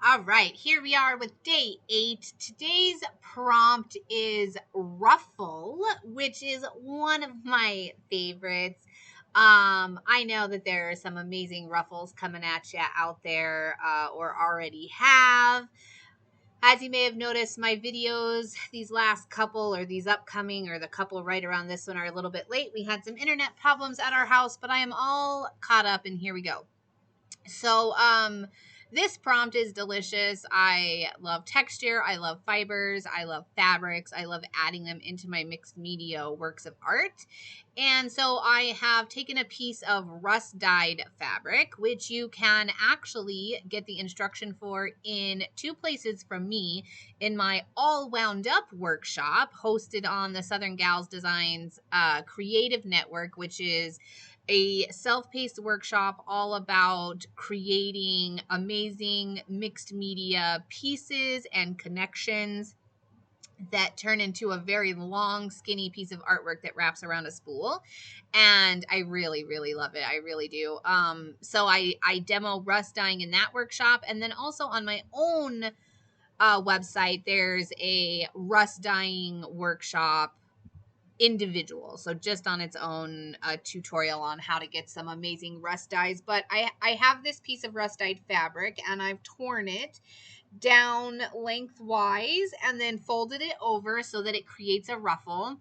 All right, here we are with day 8. Today's prompt is ruffle, which is one of my favorites. I know that there are some amazing ruffles coming at you out there, or already have. As you may have noticed, my videos, these last couple, or these upcoming, or the couple right around this one, are a little bit late. We had some internet problems at our house, but I am all caught up, and here we go. So, this prompt is delicious. I love texture. I love fibers. I love fabrics. I love adding them into my mixed media works of art. And so I have taken a piece of rust dyed fabric, which you can actually get the instruction for in 2 places from me in my all wound up workshop hosted on the Southern Gals Designs Creative Network, which is a self-paced workshop all about creating amazing mixed media pieces and connections that turn into a very long, skinny piece of artwork that wraps around a spool. And I really, really love it. I really do. So I demo rust dyeing in that workshop. And then also on my own website, there's a rust dyeing workshop individual, so just on its own, a tutorial on how to get some amazing rust dyes. But I have this piece of rust dyed fabric, and I've torn it down lengthwise and then folded it over so that it creates a ruffle.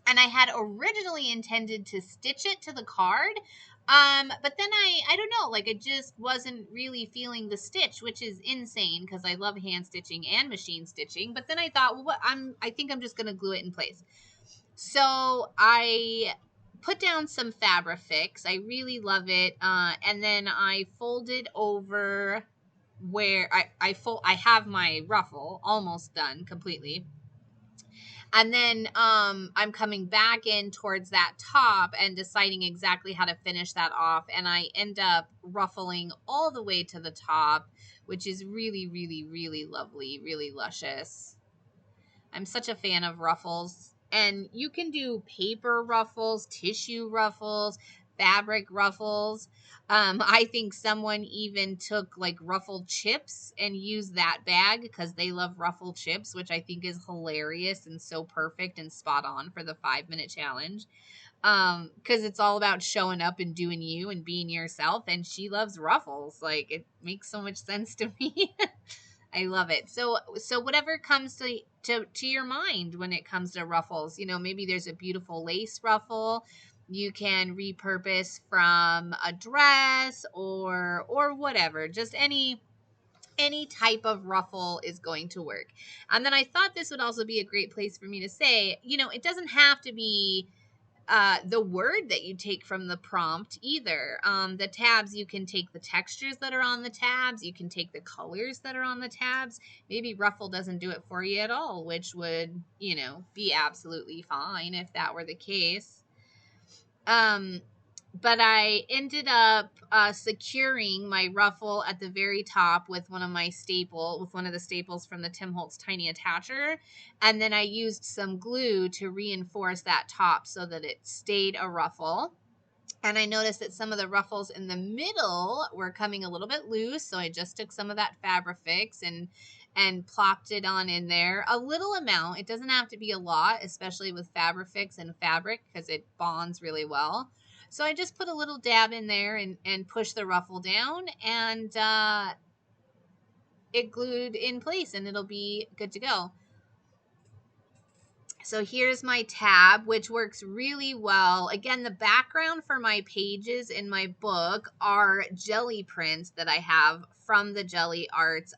And I had originally intended to stitch it to the card, but then I don't know, like I just wasn't really feeling the stitch, which is insane because I love hand stitching and machine stitching. But then I thought, well, I think I'm just gonna glue it in place. So I put down some Fabrifix. I really love it. And then I folded over where I have my ruffle almost done completely. And then I'm coming back in towards that top and deciding exactly how to finish that off. And I end up ruffling all the way to the top, which is really, really, really lovely, really luscious. I'm such a fan of ruffles. And you can do paper ruffles, tissue ruffles, fabric ruffles. I think someone even took like ruffled chips and used that bag because they love ruffle chips, which I think is hilarious and so perfect and spot on for the 5-minute challenge. Because it's all about showing up and doing you and being yourself. And she loves ruffles. Like, it makes so much sense to me. I love it. So whatever comes to your mind when it comes to ruffles, maybe there's a beautiful lace ruffle you can repurpose from a dress or whatever. Just any type of ruffle is going to work. And then I thought this would also be a great place for me to say, it doesn't have to be the word that you take from the prompt either. The tabs, you can take the textures that are on the tabs. You can take the colors that are on the tabs. Maybe ruffle doesn't do it for you at all, which would, be absolutely fine if that were the case. But I ended up securing my ruffle at the very top with one of the staples from the Tim Holtz Tiny Attacher. And then I used some glue to reinforce that top so that it stayed a ruffle. And I noticed that some of the ruffles in the middle were coming a little bit loose. So I just took some of that Fabrifix and plopped it on in there. A little amount. It doesn't have to be a lot, especially with Fabrifix and fabric, because it bonds really well. So I just put a little dab in there and pushed the ruffle down, and it glued in place, and it'll be good to go. So here's my tab, which works really well. Again, the background for my pages in my book are jelly prints that I have from the Gelli Arts.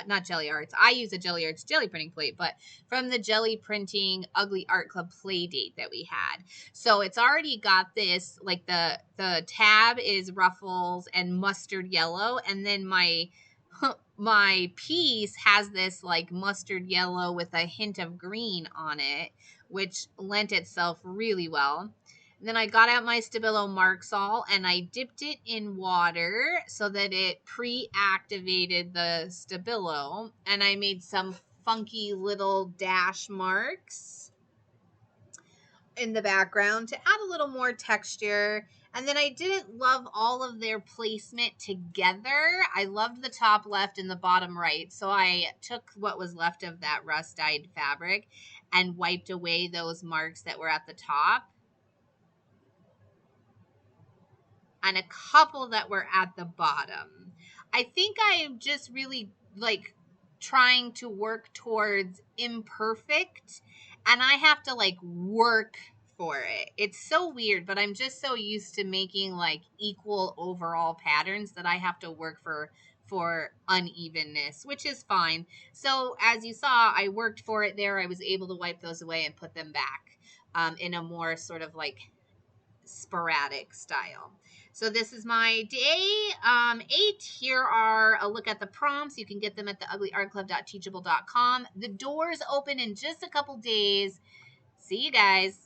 Not Gelli Arts. I use a Gelli Arts jelly printing plate, but from the Gelli Printing Ugly Art Club play date that we had. So it's already got this, like the tab is ruffles and mustard yellow, and then my piece has this like mustard yellow with a hint of green on it, which lent itself really well. And then I got out my Stabilo Marxall and I dipped it in water so that it pre-activated the Stabilo, and I made some funky little dash marks in the background to add a little more texture. And then I didn't love all of their placement together. I loved the top left and the bottom right. So I took what was left of that rust dyed fabric and wiped away those marks that were at the top and a couple that were at the bottom. I think I am just really like trying to work towards imperfect, and I have to like work for it. It's so weird, but I'm just so used to making like equal overall patterns that I have to work for unevenness, which is fine. So as you saw, I worked for it there. I was able to wipe those away and put them back in a more sort of like sporadic style. So this is my day 8. Here are a look at the prompts. You can get them at theuglyartclub.teachable.com. The doors open in just a couple days. See you guys.